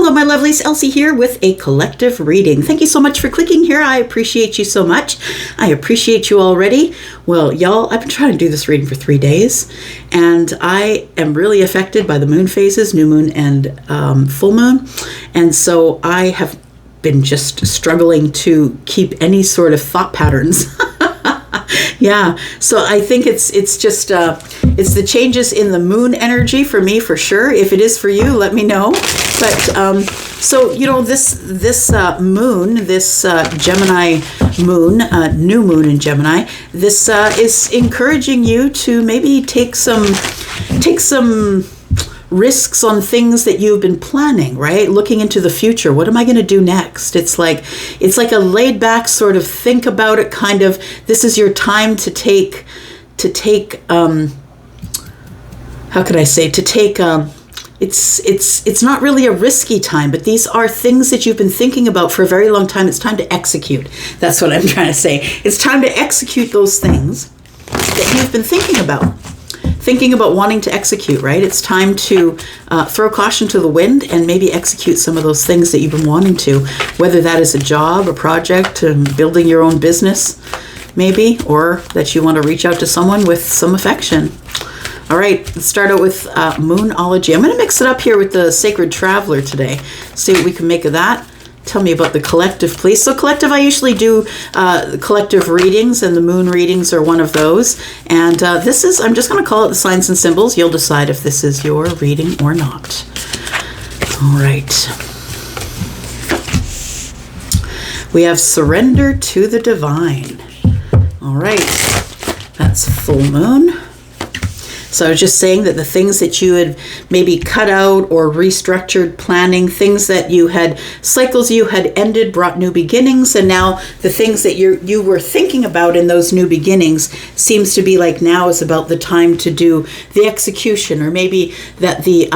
Hello, my lovelies. Elsie here with a collective reading. Thank you so much for clicking here. I appreciate you so much. I appreciate you already. Well, y'all, I've been trying to do this reading for 3 days, and I am really affected by the moon phases, new moon and full moon. And so I have been just struggling to keep any sort of thought patterns. Yeah, so I think it's just it's the changes in the moon energy for me, for sure. If it is for you, let me know. But so you know, this moon, this Gemini moon, new moon in Gemini, this is encouraging you to maybe take some risks on things that you've been planning, right? Looking into the future. What am I going to do next? It's like a laid back sort of think about it kind of. This is your time to take how could I say, it's not really a risky time, but these are things that you've been thinking about for a very long time. It's time to execute. That's what I'm trying to say. It's time to execute those things that you've been thinking about wanting to execute, right? It's time to throw caution to the wind and maybe execute some of those things that you've been wanting to, whether that is a job, a project, building your own business, maybe, or that you want to reach out to someone with some affection. All right, let's start out with Moonology. I'm going to mix it up here with the Sacred Traveler today. See what we can make of that. Tell me about the collective, please. So collective, I usually do collective readings, and the moon readings are one of those. And this is, I'm just going to call it the signs and symbols. You'll decide if this is your reading or not. All right. We have Surrender to the Divine. All right. That's full moon. So I was just saying that the things that you had maybe cut out or restructured, planning, things that you had, cycles you had ended, brought new beginnings, and now the things that you were thinking about in those new beginnings seems to be like now is about the time to do the execution, or maybe that the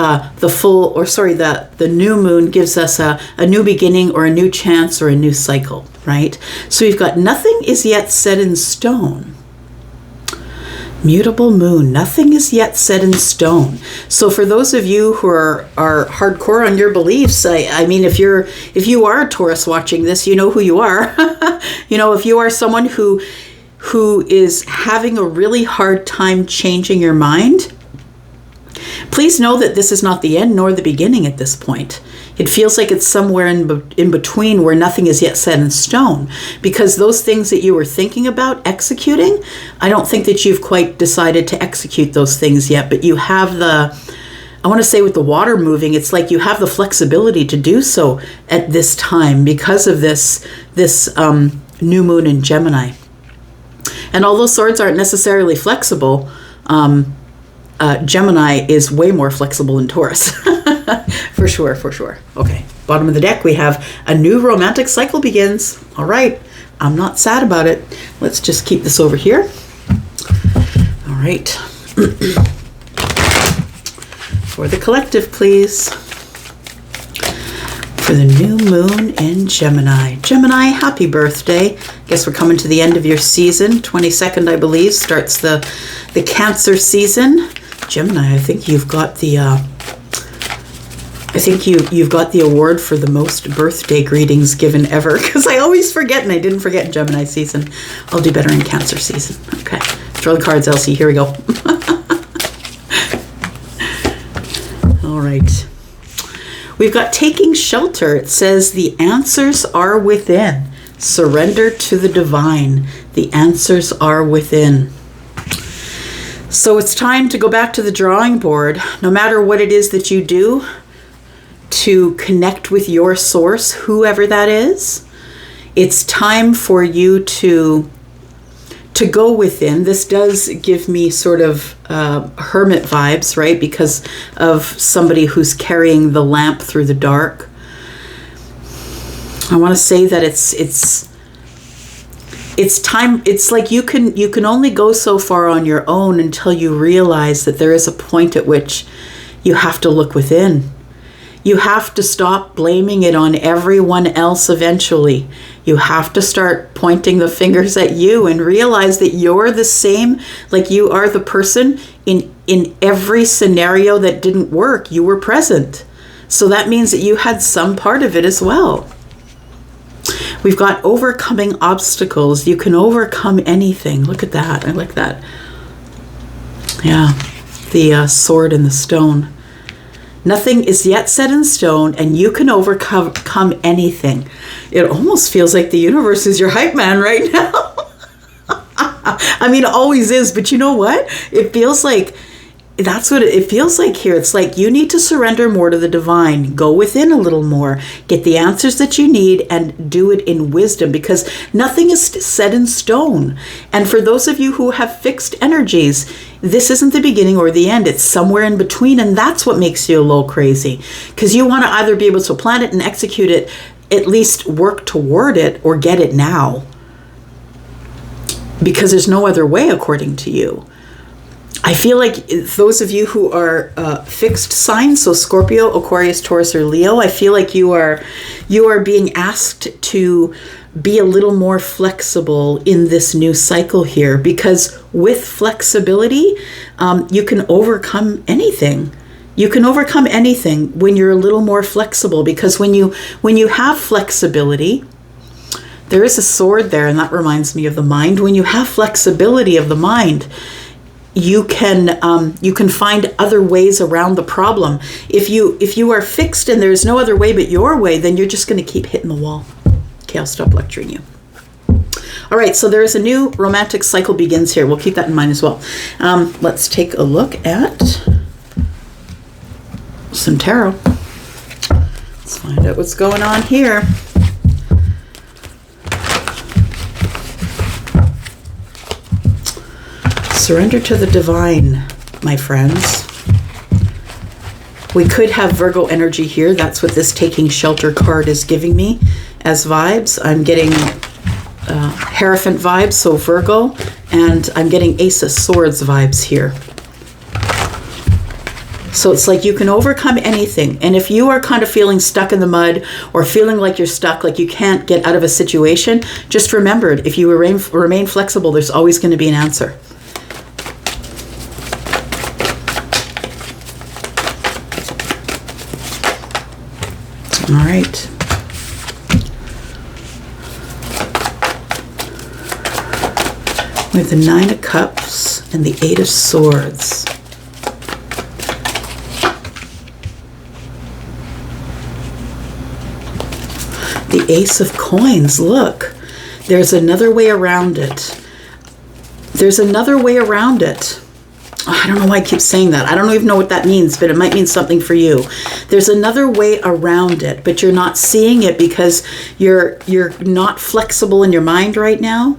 new moon gives us a new beginning or a new chance or a new cycle, right? So we've got nothing is yet set in stone. Mutable moon, nothing is yet set in stone. So for those of you who are hardcore on your beliefs, I mean, if you are a Taurus watching this, you know who you are. You know, if you are someone who is having a really hard time changing your mind, please know that this is not the end nor the beginning at this point. It feels like it's somewhere in between where nothing is yet set in stone, because those things that you were thinking about executing, I don't think that you've quite decided to execute those things yet, but you have I want to say with the water moving, it's like you have the flexibility to do so at this time because of this new moon in Gemini. And although swords aren't necessarily flexible, Gemini is way more flexible than Taurus. For sure. Okay, bottom of the deck, we have a new romantic cycle begins. All right, I'm not sad about it. Let's just keep this over here. All right. For the collective, please. For the new moon in Gemini. Gemini, happy birthday. Guess we're coming to the end of your season. 22nd, I believe, starts the Cancer season. Gemini, I think you've got the you've got the award for the most birthday greetings given ever, because I always forget, and I didn't forget in Gemini season. I'll do better in Cancer season. Okay, throw the cards, Elsie. Here we go. All right. We've got Taking Shelter. It says the answers are within. Surrender to the divine. The answers are within. So it's time to go back to the drawing board. No matter what it is that you do to connect with your source, whoever that is, it's time for you to go within. This does give me sort of hermit vibes, right? Because of somebody who's carrying the lamp through the dark. I want to say that it's time. It's like you can only go so far on your own until you realize that there is a point at which you have to look within. You have to stop blaming it on everyone else eventually. You have to start pointing the fingers at you and realize that you're the same, like you are the person in every scenario that didn't work. You were present. So that means that you had some part of it as well. We've got overcoming obstacles. You can overcome anything. Look at that. I like that. Yeah, the sword and the stone. Nothing is yet set in stone, and you can overcome anything. It almost feels like the universe is your hype man right now. I mean, it always is, but you know what? It feels like that's what it feels like here. It's like you need to surrender more to the divine, go within a little more, get the answers that you need, and do it in wisdom, because nothing is set in stone. And for those of you who have fixed energies, this isn't the beginning or the end. It's somewhere in between, and that's what makes you a little crazy, because you want to either be able to plan it and execute it, at least work toward it, or get it now, because there's no other way according to you. I feel like those of you who are fixed signs, so Scorpio, Aquarius, Taurus, or Leo, I feel like you are being asked to be a little more flexible in this new cycle here, because with flexibility, you can overcome anything. You can overcome anything when you're a little more flexible, because when you have flexibility, there is a sword there, and that reminds me of the mind. When you have flexibility of the mind, you can find other ways around the problem. If you are fixed and there's no other way but your way, then you're just going to keep hitting the wall. Okay, I'll stop lecturing you. All right, so there is a new romantic cycle begins here. We'll keep that in mind as well. Let's take a look at some tarot. Let's find out what's going on here. Surrender to the divine, my friends. We could have Virgo energy here. That's what this taking shelter card is giving me as vibes. I'm getting Hierophant vibes, so Virgo, and I'm getting Ace of Swords vibes here. So it's like you can overcome anything. And if you are kind of feeling stuck in the mud, or feeling like you're stuck, like you can't get out of a situation, just remember, if you remain flexible, there's always going to be an answer. All right. We have the Nine of Cups and the Eight of Swords. The Ace of Coins. Look, there's another way around it. There's another way around it. I don't know why I keep saying that. I don't even know what that means, but it might mean something for you. There's another way around it, but you're not seeing it because you're not flexible in your mind right now.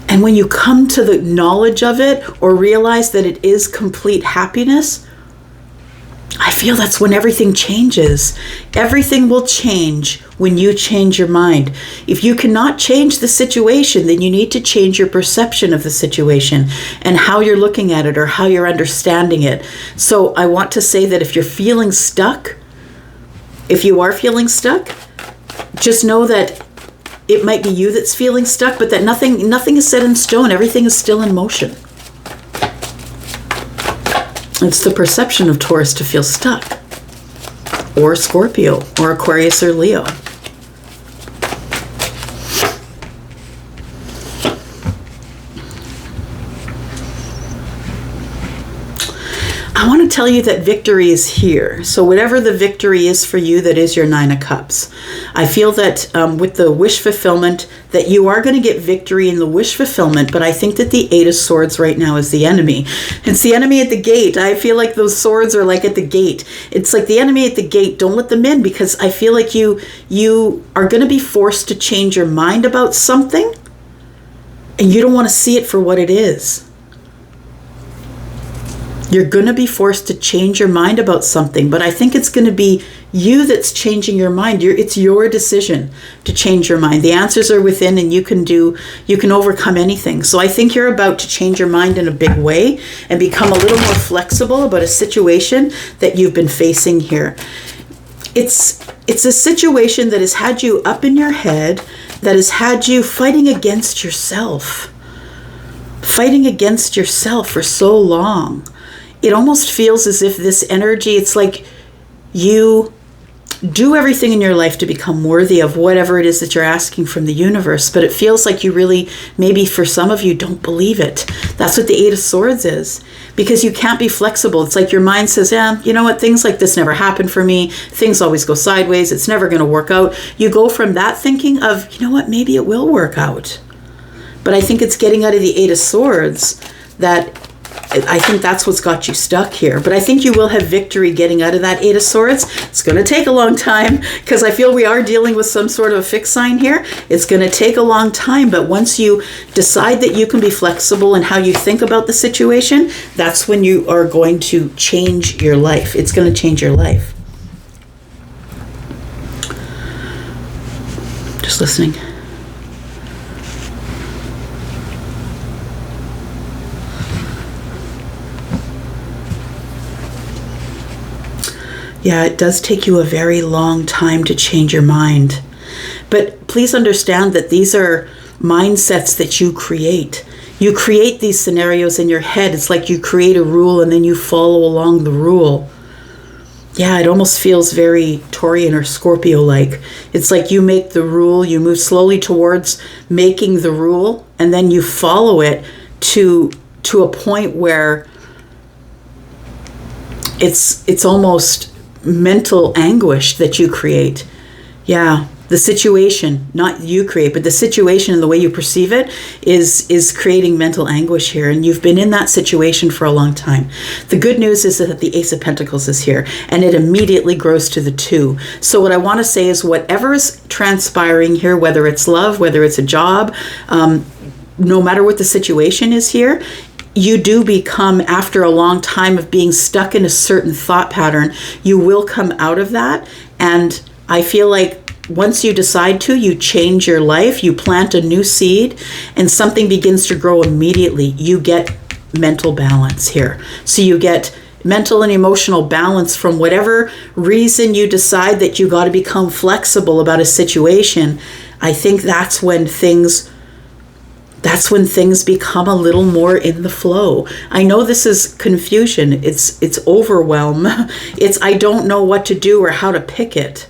And when you come to the knowledge of it, or realize that it is complete happiness, I feel that's when everything changes. Everything will change when you change your mind. If you cannot change the situation, then you need to change your perception of the situation and how you're looking at it, or how you're understanding it. So I want to say that if you're feeling stuck, if you are feeling stuck, just know that it might be you that's feeling stuck, but that nothing is set in stone. Everything is still in motion. It's the perception of Taurus to feel stuck, or Scorpio, or Aquarius, or Leo. I want to tell you that victory is here. So whatever the victory is for you, that is your Nine of Cups. I feel that with the wish fulfillment, that you are going to get victory in the wish fulfillment, but I think that the Eight of Swords right now is the enemy. It's the enemy at the gate. I feel like those swords are like at the gate. It's like the enemy at the gate. Don't let them in, because I feel like you are going to be forced to change your mind about something, and you don't want to see it for what it is. You're going to be forced to change your mind about something, but I think it's going to be you that's changing your mind. It's your decision to change your mind. The answers are within, and you can overcome anything. So I think you're about to change your mind in a big way and become a little more flexible about a situation that you've been facing here. It's a situation that has had you up in your head, that has had you fighting against yourself for so long. it almost feels as if this energy, it's like you do everything in your life to become worthy of whatever it is that you're asking from the universe, but it feels like you really, maybe for some of you, don't believe it. That's what the Eight of Swords is, because you can't be flexible. It's like your mind says, yeah, you know what, things like this never happen for me. Things always go sideways. It's never going to work out. You go from that thinking of, you know what, maybe it will work out. But I think it's getting out of the Eight of Swords that I think that's what's got you stuck here. But I think you will have victory getting out of that Eight of Swords. It's going to take a long time because I feel we are dealing with some sort of a fixed sign here. It's going to take a long time. But once you decide that you can be flexible in how you think about the situation, that's when you are going to change your life. It's going to change your life. Just listening. Yeah, it does take you a very long time to change your mind. But please understand that these are mindsets that you create. You create these scenarios in your head. It's like you create a rule and then you follow along the rule. Yeah, it almost feels very Taurian or Scorpio-like. It's like you make the rule, you move slowly towards making the rule, and then you follow it to a point where it's almost mental anguish that you create. Yeah, the situation, not you create, but the situation and the way you perceive it is creating mental anguish here. And you've been in that situation for a long time. The good news is that the Ace of Pentacles is here and it immediately grows to the 2. So what I want to say is whatever is transpiring here, whether it's love, whether it's a job, no matter what the situation is here, you do become, after a long time of being stuck in a certain thought pattern, you will come out of that. And I feel like once you decide to, you change your life, you plant a new seed, and something begins to grow immediately. You get mental balance here. So you get mental and emotional balance from whatever reason you decide that you got to become flexible about a situation. I think that's when things become a little more in the flow. I know this is confusion. It's overwhelm. It's I don't know what to do or how to pick it.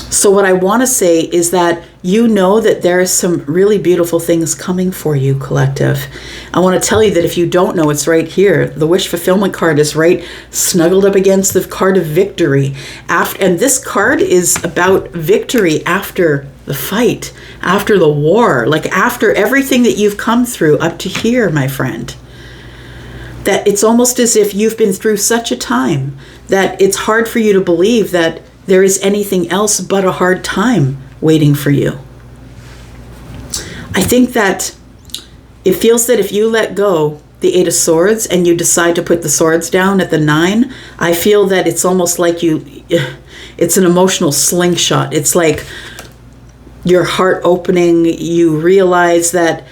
So what I want to say is that you know that there are some really beautiful things coming for you, collective. I want to tell you that if you don't know, it's right here. The wish fulfillment card is right snuggled up against the card of victory. And this card is about victory after the fight, after the war, like after everything that you've come through up to here, my friend. That it's almost as if you've been through such a time that it's hard for you to believe that there is anything else but a hard time waiting for you. I think that it feels that if you let go the Eight of Swords and you decide to put the swords down at the 9, I feel that it's almost like it's an emotional slingshot. It's like your heart opening. You realize that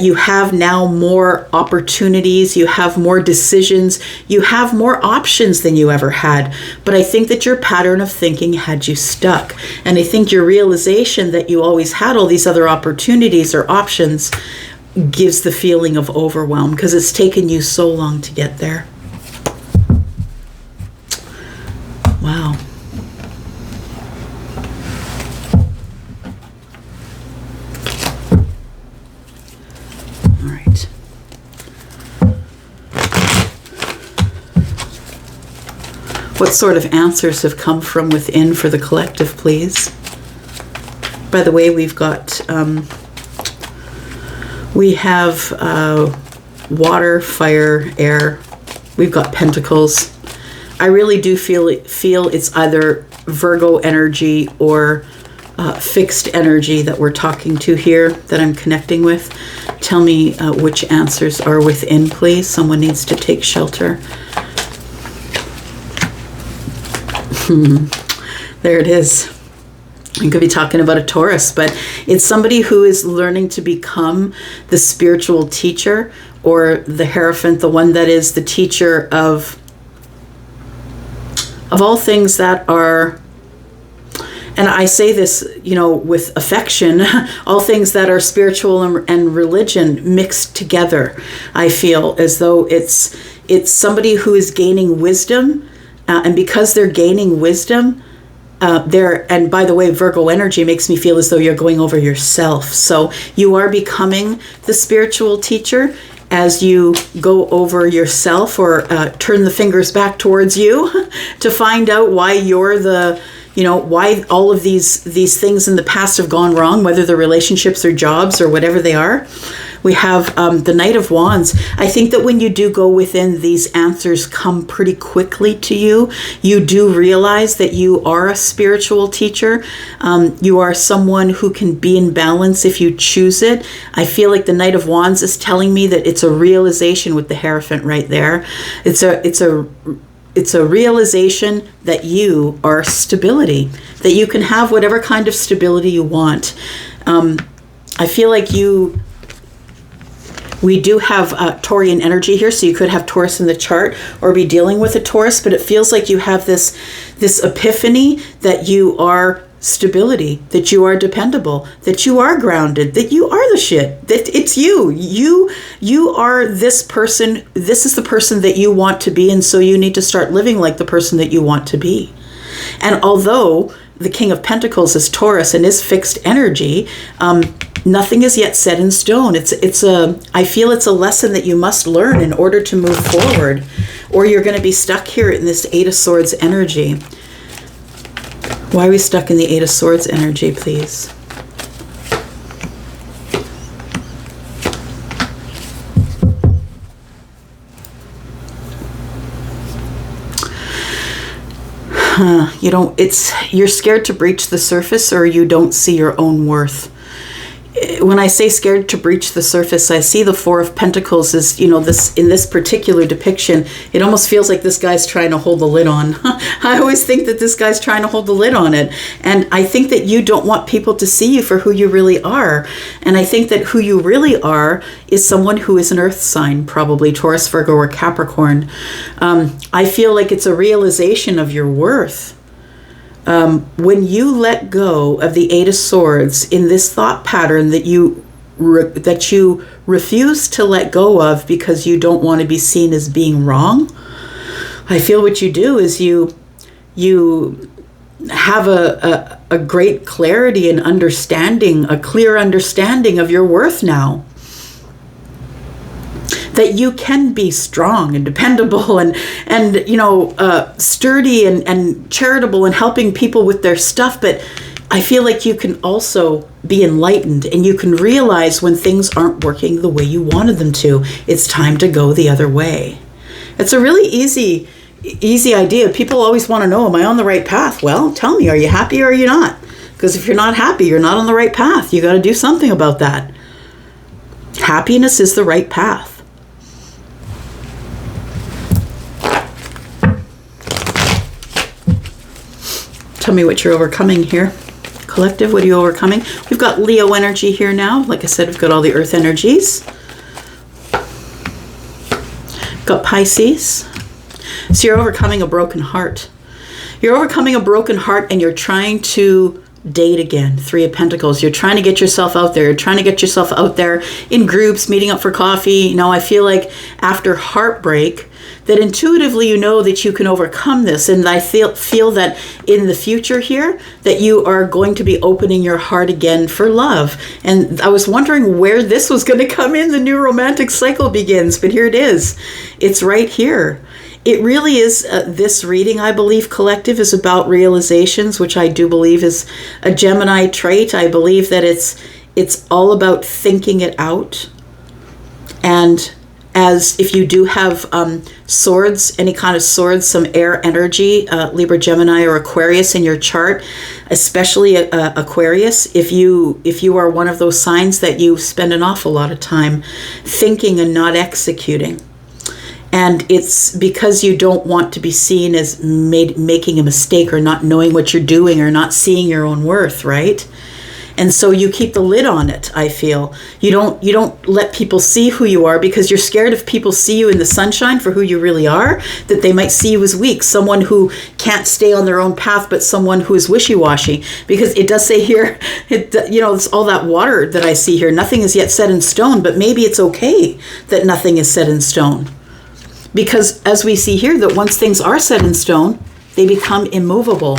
you have now more opportunities, you have more decisions, you have more options than you ever had. But I think that your pattern of thinking had you stuck. And I think your realization that you always had all these other opportunities or options gives the feeling of overwhelm because it's taken you so long to get there. Wow. What sort of answers have come from within for the collective, please? By the way, we've got, we have water, fire, air. We've got pentacles. I really do feel it's either Virgo energy or fixed energy that we're talking to here, that I'm connecting with. Tell me which answers are within, please. Someone needs to take shelter. There it is. You could be talking about a Taurus, but it's somebody who is learning to become the spiritual teacher or the Hierophant, the one that is the teacher of all things that are, and I say this, with affection, all things that are spiritual and religion mixed together. I feel as though it's It's somebody who is gaining wisdom, and because they're gaining wisdom, and by the way, Virgo energy makes me feel as though you're going over yourself. So you are becoming the spiritual teacher as you go over yourself, or turn the fingers back towards you to find out why you're why all of these things in the past have gone wrong, whether they're relationships or jobs or whatever they are. We have the Knight of Wands. I think that when you do go within, these answers come pretty quickly to you. You do realize that you are a spiritual teacher. You are someone who can be in balance if you choose it. I feel like the Knight of Wands is telling me that it's a realization with the Hierophant right there. It's a realization that you are stability, that you can have whatever kind of stability you want. I feel like we do have Taurian energy here, so you could have Taurus in the chart or be dealing with a Taurus, but it feels like you have this epiphany that you are stability, that you are dependable, that you are grounded, that you are the shit, that it's you. You are this person. This is the person that you want to be, and so you need to start living like the person that you want to be. And although the King of Pentacles is Taurus and is fixed energy, nothing is yet set in stone. I feel it's a lesson that you must learn in order to move forward, or you're going to be stuck here in this Eight of Swords energy. Why are we stuck in the Eight of Swords energy, please? You're scared to breach the surface, or you don't see your own worth. When I say scared to breach the surface, I see the Four of Pentacles as, this in this particular depiction, it almost feels like this guy's trying to hold the lid on. I always think that this guy's trying to hold the lid on it. And I think that you don't want people to see you for who you really are. And I think that who you really are is someone who is an earth sign, probably Taurus, Virgo, or Capricorn. I feel like it's a realization of your worth. When you let go of the Eight of Swords in this thought pattern that you refuse to let go of because you don't want to be seen as being wrong, I feel what you do is you have a great clarity and understanding, a clear understanding of your worth now. That you can be strong and dependable and sturdy and charitable and helping people with their stuff. But I feel like you can also be enlightened, and you can realize when things aren't working the way you wanted them to. It's time to go the other way. It's a really easy idea. People always want to know, am I on the right path? Well, tell me, are you happy or are you not? Because if you're not happy, you're not on the right path. You got to do something about that. Happiness is the right path. Tell me what you're overcoming here. Collective, what are you overcoming? We've got Leo energy here now. Like I said, we've got all the earth energies. Got Pisces. So you're overcoming a broken heart. You're overcoming a broken heart, and you're trying to date again. Three of Pentacles. You're trying to get yourself out there. You're trying to get yourself out there in groups, meeting up for coffee. I feel like after heartbreak, that intuitively you know that you can overcome this. And I feel that in the future here, that you are going to be opening your heart again for love. And I was wondering where this was going to come in. The new romantic cycle begins, but here it is. It's right here. It really is, this reading, I believe, collective, is about realizations, which I do believe is a Gemini trait. I believe that it's all about thinking it out. And as if you do have swords, any kind of swords, some air energy, Libra, Gemini, or Aquarius in your chart, especially Aquarius, if you are one of those signs that you spend an awful lot of time thinking and not executing. And it's because you don't want to be seen as making a mistake, or not knowing what you're doing, or not seeing your own worth, right? And so you keep the lid on it, I feel. You don't let people see who you are, because you're scared if people see you in the sunshine for who you really are, that they might see you as weak, someone who can't stay on their own path, but someone who is wishy-washy. Because it does say here, it's all that water that I see here. Nothing is yet set in stone, but maybe it's okay that nothing is set in stone. Because as we see here, that once things are set in stone, they become immovable.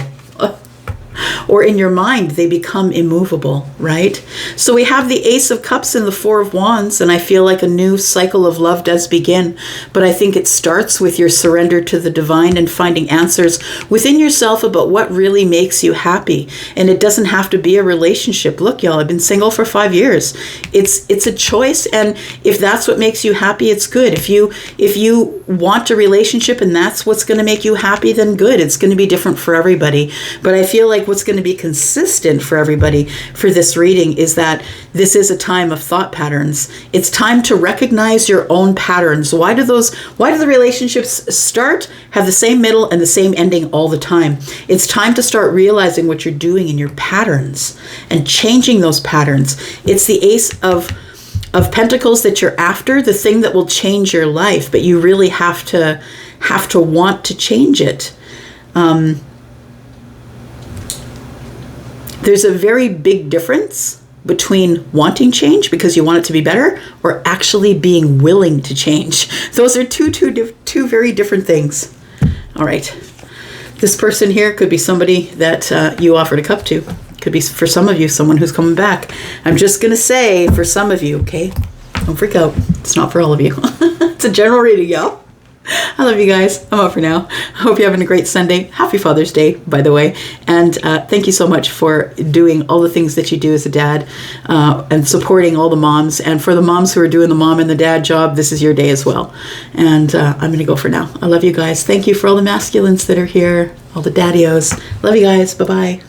Or in your mind, they become immovable, right? So we have the Ace of Cups and the Four of Wands, and I feel like a new cycle of love does begin. But I think it starts with your surrender to the divine and finding answers within yourself about what really makes you happy. And it doesn't have to be a relationship. Look, y'all, I've been single for 5 years. It's a choice, and if that's what makes you happy, it's good. If you want a relationship and that's what's going to make you happy, then good. It's going to be different for everybody. But I feel like what's going to be consistent for everybody for this reading is that this is a time of thought patterns. It's time to recognize your own patterns. Why do the relationships start, have the same middle and the same ending all the time? It's time to start realizing what you're doing in your patterns and changing those patterns. It's the Ace of Pentacles that you're after, the thing that will change your life, but you really have to want to change it. There's a very big difference between wanting change because you want it to be better or actually being willing to change. Those are two very different things. All right. This person here could be somebody that you offered a cup to. Could be, for some of you, someone who's coming back. I'm just going to say, for some of you, okay? Don't freak out. It's not for all of you. It's a general reading, y'all. I love you guys. I'm out for now. I hope you're having a great Sunday. Happy Father's Day, by the way. And thank you so much for doing all the things that you do as a dad and supporting all the moms. And for the moms who are doing the mom and the dad job, this is your day as well. And I'm going to go for now. I love you guys. Thank you for all the masculines that are here, all the daddios. Love you guys. Bye-bye.